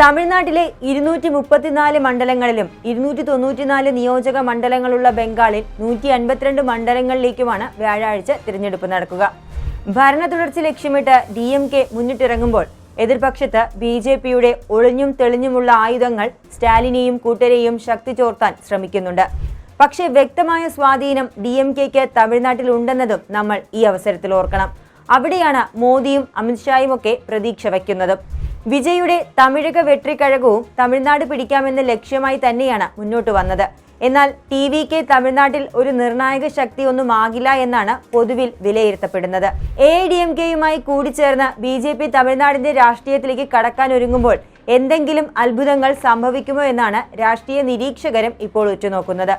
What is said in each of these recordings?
തമിഴ്നാട്ടിലെ 234 മണ്ഡലങ്ങളിലും 294 നിയോജക മണ്ഡലങ്ങളുള്ള ബംഗാളിൽ 152 മണ്ഡലങ്ങളിലേക്കുമാണ് വ്യാഴാഴ്ച തിരഞ്ഞെടുപ്പ് നടക്കുക. ഭരണ തുടർച്ച ലക്ഷ്യമിട്ട് DMK മുന്നിട്ടിറങ്ങുമ്പോൾ എതിർപക്ഷത്ത് BJPയുടെ ഒളിഞ്ഞും തെളിഞ്ഞുമുള്ള ആയുധങ്ങൾ സ്റ്റാലിനെയും കൂട്ടരെയും ശക്തി ചോർത്താൻ ശ്രമിക്കുന്നുണ്ട്. പക്ഷേ വ്യക്തമായ സ്വാധീനം DMKക്ക് തമിഴ്നാട്ടിൽ ഉണ്ടെന്നതും നമ്മൾ ഈ അവസരത്തിൽ ഓർക്കണം. അവിടെയാണ് മോദിയും അമിത്ഷായും ഒക്കെ പ്രതീക്ഷ വയ്ക്കുന്നത്. വിജയുടെ തമിഴക വെട്രിക്കഴകവും തമിഴ്നാട് പിടിക്കാമെന്ന ലക്ഷ്യമായി തന്നെയാണ് മുന്നോട്ട് വന്നത്. എന്നാൽ TVK തമിഴ്നാട്ടിൽ ഒരു നിർണായക ശക്തിയൊന്നും ആകില്ല എന്നാണ് പൊതുവിൽ വിലയിരുത്തപ്പെടുന്നത്. AIDMKയുമായി കൂടിച്ചേർന്ന് BJP തമിഴ്നാടിന്റെ രാഷ്ട്രീയത്തിലേക്ക് കടക്കാനൊരുങ്ങുമ്പോൾ എന്തെങ്കിലും അത്ഭുതങ്ങൾ സംഭവിക്കുമോ എന്നാണ് രാഷ്ട്രീയ നിരീക്ഷകരും ഇപ്പോൾ ഉറ്റുനോക്കുന്നത്.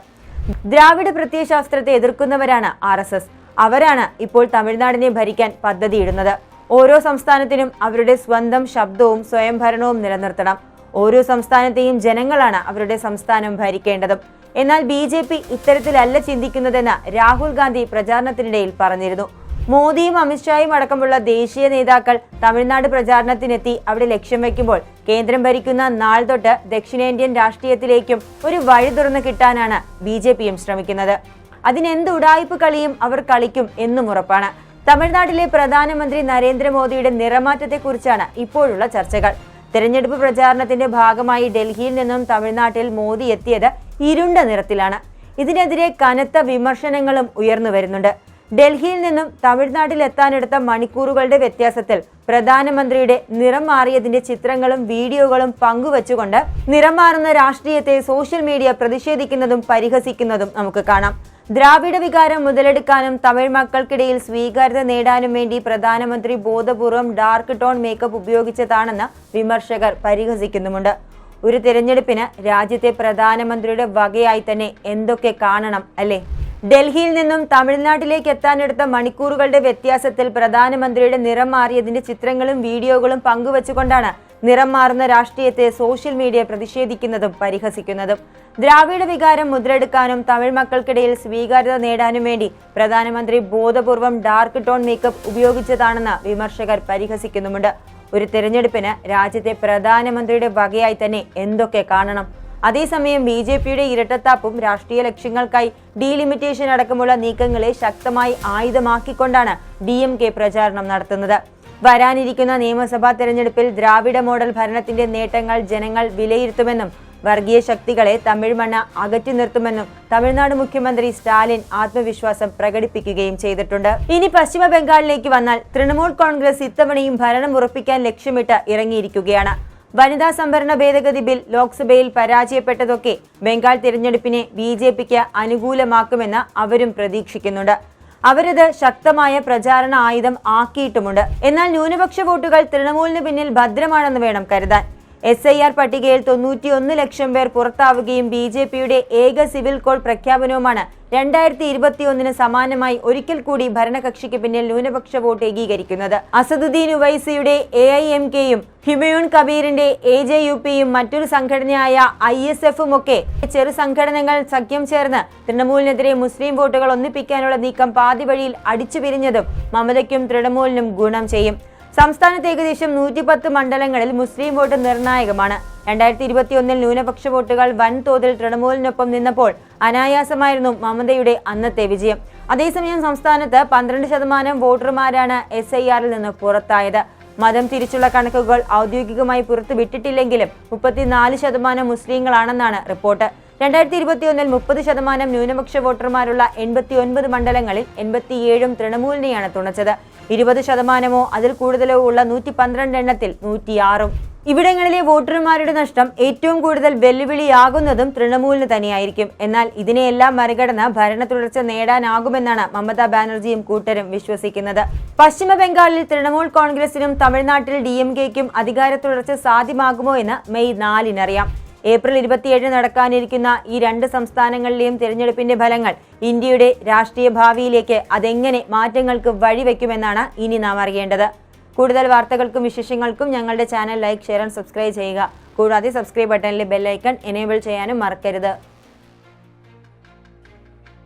ദ്രാവിഡ പ്രത്യയശാസ്ത്രത്തെ എതിർക്കുന്നവരാണ് RSS. അവരാണ് ഇപ്പോൾ തമിഴ്നാടിനെ ഭരിക്കാൻ പദ്ധതിയിടുന്നത്. ഓരോ സംസ്ഥാനത്തിനും അവരുടെ സ്വന്തം ശബ്ദവും സ്വയംഭരണവും നിലനിർത്തണം. ഓരോ സംസ്ഥാനത്തെയും ജനങ്ങളാണ് അവരുടെ സംസ്ഥാനം ഭരിക്കേണ്ടതും. എന്നാൽ BJP ഇത്തരത്തിലല്ല ചിന്തിക്കുന്നതെന്ന് രാഹുൽ ഗാന്ധി പ്രചാരണത്തിനിടയിൽ പറഞ്ഞിരുന്നു. മോദിയും അമിത്ഷായും അടക്കമുള്ള ദേശീയ നേതാക്കൾ തമിഴ്നാട് പ്രചാരണത്തിനെത്തി അവിടെ ലക്ഷ്യം വയ്ക്കുമ്പോൾ കേന്ദ്രം ഭരിക്കുന്ന നാൾ തൊട്ട് ദക്ഷിണേന്ത്യൻ രാഷ്ട്രീയത്തിലേക്കും ഒരു വഴി തുറന്നു കിട്ടാനാണ് BJPയും ശ്രമിക്കുന്നത്. അതിനെന്ത് ഉഡായിപ്പ് കളിയും അവർ കളിക്കും എന്നും ഉറപ്പാണ്. തമിഴ്നാട്ടിലെ പ്രധാനമന്ത്രി നരേന്ദ്രമോദിയുടെ നിറമാറ്റത്തെക്കുറിച്ചാണ് ഇപ്പോഴുള്ള ചർച്ചകൾ. തെരഞ്ഞെടുപ്പ് പ്രചാരണത്തിന്റെ ഭാഗമായി ഡൽഹിയിൽ നിന്നും തമിഴ്നാട്ടിൽ മോദി എത്തിയത് ഇരുണ്ട നിറത്തിലാണ്. ഇതിനെതിരെ കനത്ത വിമർശനങ്ങളും ഉയർന്നു വരുന്നുണ്ട്. ഡൽഹിയിൽ നിന്നും തമിഴ്നാട്ടിൽ എത്താനെടുത്ത മണിക്കൂറുകളുടെ വ്യത്യാസത്തിൽ പ്രധാനമന്ത്രിയുടെ നിറം മാറിയതിന്റെ ചിത്രങ്ങളും വീഡിയോകളും പങ്കുവച്ചുകൊണ്ട് നിറം മാറുന്ന രാഷ്ട്രീയത്തെ സോഷ്യൽ മീഡിയ പ്രതിഷേധിക്കുന്നതും പരിഹസിക്കുന്നതും നമുക്ക് കാണാം. ദ്രാവിഡ വികാരം മുതലെടുക്കാനും തമിഴ് മക്കൾക്കിടയിൽ സ്വീകാര്യത നേടാനും വേണ്ടി പ്രധാനമന്ത്രി ബോധപൂർവം ഡാർക്ക് ടോൺ മേക്കപ്പ് ഉപയോഗിച്ചതാണെന്ന് വിമർശകർ പരിഹസിക്കുന്നുമുണ്ട്. ഒരു തിരഞ്ഞെടുപ്പിന് രാജ്യത്തെ പ്രധാനമന്ത്രിയുടെ വകയായി തന്നെ എന്തൊക്കെ കാണണം അല്ലേ? ഡൽഹിയിൽ നിന്നും തമിഴ്നാട്ടിലേക്ക് എത്താനെടുത്ത മണിക്കൂറുകളുടെ വ്യത്യാസത്തിൽ പ്രധാനമന്ത്രിയുടെ നിറം മാറിയതിന്റെ ചിത്രങ്ങളും വീഡിയോകളും പങ്കുവച്ചുകൊണ്ടാണ് നിറം മാറുന്ന രാഷ്ട്രീയത്തെ സോഷ്യൽ മീഡിയ പ്രതിഷേധിക്കുന്നതും പരിഹസിക്കുന്നതും. ദ്രാവിഡ വികാരം മുതലെടുക്കാനും തമിഴ് മക്കൾക്കിടയിൽ സ്വീകാര്യത നേടാനും വേണ്ടി പ്രധാനമന്ത്രി ബോധപൂർവം ഡാർക്ക് ടോൺ മേക്കപ്പ് ഉപയോഗിച്ചതാണെന്ന് വിമർശകർ പരിഹസിക്കുന്നുമുണ്ട്. ഒരു തിരഞ്ഞെടുപ്പിന് രാജ്യത്തെ പ്രധാനമന്ത്രിയുടെ വകയായി തന്നെ എന്തൊക്കെ കാണണം? അതേസമയം BJPയുടെ ഇരട്ടത്താപ്പും രാഷ്ട്രീയ ലക്ഷ്യങ്ങൾക്കായി ഡീലിമിറ്റേഷൻ അടക്കമുള്ള നീക്കങ്ങളെ ശക്തമായി ആയുധമാക്കിക്കൊണ്ടാണ് DMK പ്രചാരണം നടത്തുന്നത്. വരാനിരിക്കുന്ന നിയമസഭാ തെരഞ്ഞെടുപ്പിൽ ദ്രാവിഡ മോഡൽ ഭരണത്തിന്റെ നേട്ടങ്ങൾ ജനങ്ങൾ വിലയിരുത്തുമെന്നും വർഗീയ ശക്തികളെ തമിഴ് മണ്ണ് അകറ്റി നിർത്തുമെന്നും തമിഴ്നാട് മുഖ്യമന്ത്രി സ്റ്റാലിൻ ആത്മവിശ്വാസം പ്രകടിപ്പിക്കുകയും ചെയ്തിട്ടുണ്ട്. ഇനി പശ്ചിമ ബംഗാളിലേക്ക് വന്നാൽ തൃണമൂൽ കോൺഗ്രസ് ഇത്തവണയും ഭരണം ഉറപ്പിക്കാൻ ലക്ഷ്യമിട്ട് ഇറങ്ങിയിരിക്കുകയാണ്. വനിതാ സംവരണ ഭേദഗതി ബിൽ ലോക്സഭയിൽ പരാജയപ്പെട്ടതൊക്കെ ബംഗാൾ തിരഞ്ഞെടുപ്പിനെ BJPക്ക് അനുകൂലമാക്കുമെന്ന് അവരും പ്രതീക്ഷിക്കുന്നുണ്ട്. അവരത് ശക്തമായ പ്രചാരണ ആയുധം ആക്കിയിട്ടുമുണ്ട്. എന്നാൽ ന്യൂനപക്ഷ വോട്ടുകൾ തൃണമൂലിന് പിന്നിൽ ഭദ്രമാണെന്ന് വേണം കരുതാൻ. SIR പട്ടികയിൽ 91 ലക്ഷം പേർ പുറത്താവുകയും BJPയുടെ ഏക സിവിൽ കോഡ് പ്രഖ്യാപനവുമാണ് 2021 സമാനമായി ഒരിക്കൽ കൂടി ഭരണകക്ഷിക്ക് പിന്നിൽ ന്യൂനപക്ഷ വോട്ട് ഏകീകരിക്കുന്നത്. അസദുദ്ദീൻ ഉവൈസിയുടെ AIMKയും ഹിമയൂൺ കബീറിന്റെ AJUPയും മറ്റൊരു സംഘടനയായ ISFും ഒക്കെ ചെറു സംഘടനകൾ സഖ്യം ചേർന്ന് തൃണമൂലിനെതിരെ മുസ്ലിം വോട്ടുകൾ ഒന്നിപ്പിക്കാനുള്ള നീക്കം പാതി വഴിയിൽ അടിച്ചു പിരിഞ്ഞതും മമതയ്ക്കും തൃണമൂലിനും ഗുണം ചെയ്യും. സംസ്ഥാനത്ത് ഏകദേശം 110 മണ്ഡലങ്ങളിൽ മുസ്ലിം വോട്ട് നിർണായകമാണ്. 2021 ന്യൂനപക്ഷ വോട്ടുകൾ വൻതോതിൽ തൃണമൂലിനൊപ്പം നിന്നപ്പോൾ അനായാസമായിരുന്നു മമതയുടെ അന്നത്തെ വിജയം. അതേസമയം സംസ്ഥാനത്ത് 12% വോട്ടർമാരാണ് SIRൽ നിന്ന് പുറത്തായത്. മതം തിരിച്ചുള്ള കണക്കുകൾ ഔദ്യോഗികമായി പുറത്തുവിട്ടിട്ടില്ലെങ്കിലും 34% മുസ്ലിങ്ങളാണെന്നാണ് റിപ്പോർട്ട്. 2021 30% ന്യൂനപക്ഷ വോട്ടർമാരുള്ള 89 മണ്ഡലങ്ങളിൽ 87ഉം തൃണമൂലിനെയാണ് തുണച്ചത്. 20%മോ അതിൽ കൂടുതലോ ഉള്ള 112 എണ്ണത്തിൽ 106ഉം. ഇവിടങ്ങളിലെ വോട്ടർമാരുടെ നഷ്ടം ഏറ്റവും കൂടുതൽ വെല്ലുവിളിയാകുന്നതും തൃണമൂലിന് തന്നെയായിരിക്കും. എന്നാൽ ഇതിനെയെല്ലാം മറികടന്ന് ഭരണ തുടർച്ച നേടാനാകുമെന്നാണ് മമതാ ബാനർജിയും കൂട്ടരും വിശ്വസിക്കുന്നത്. പശ്ചിമ ബംഗാളിൽ തൃണമൂൽ കോൺഗ്രസിനും തമിഴ്നാട്ടിൽ DMKയ്ക്കും അധികാര തുടർച്ച സാധ്യമാകുമോ എന്ന് മെയ് 4-ന് അറിയാം. ഏപ്രിൽ 27 നടക്കാനിരിക്കുന്ന ഈ രണ്ട് സംസ്ഥാനങ്ങളിലെയും തിരഞ്ഞെടുപ്പിന്റെ ഫലങ്ങൾ ഇന്ത്യയുടെ രാഷ്ട്രീയ ഭാവിയിലേക്ക് അതെങ്ങനെ മാറ്റങ്ങൾക്ക് വഴിവെക്കുമെന്നാണ് ഇനി നാം അറിയേണ്ടത്. കൂടുതൽ വാർത്തകൾക്കും വിശേഷങ്ങൾക്കും ഞങ്ങളുടെ channel like, share and subscribe ചെയ്യുക. കൂടാതെ സബ്സ്ക്രൈബ് ബട്ടണിലെ ബെൽ ഐക്കൺ എനേബിൾ ചെയ്യാനും മറക്കരുത്.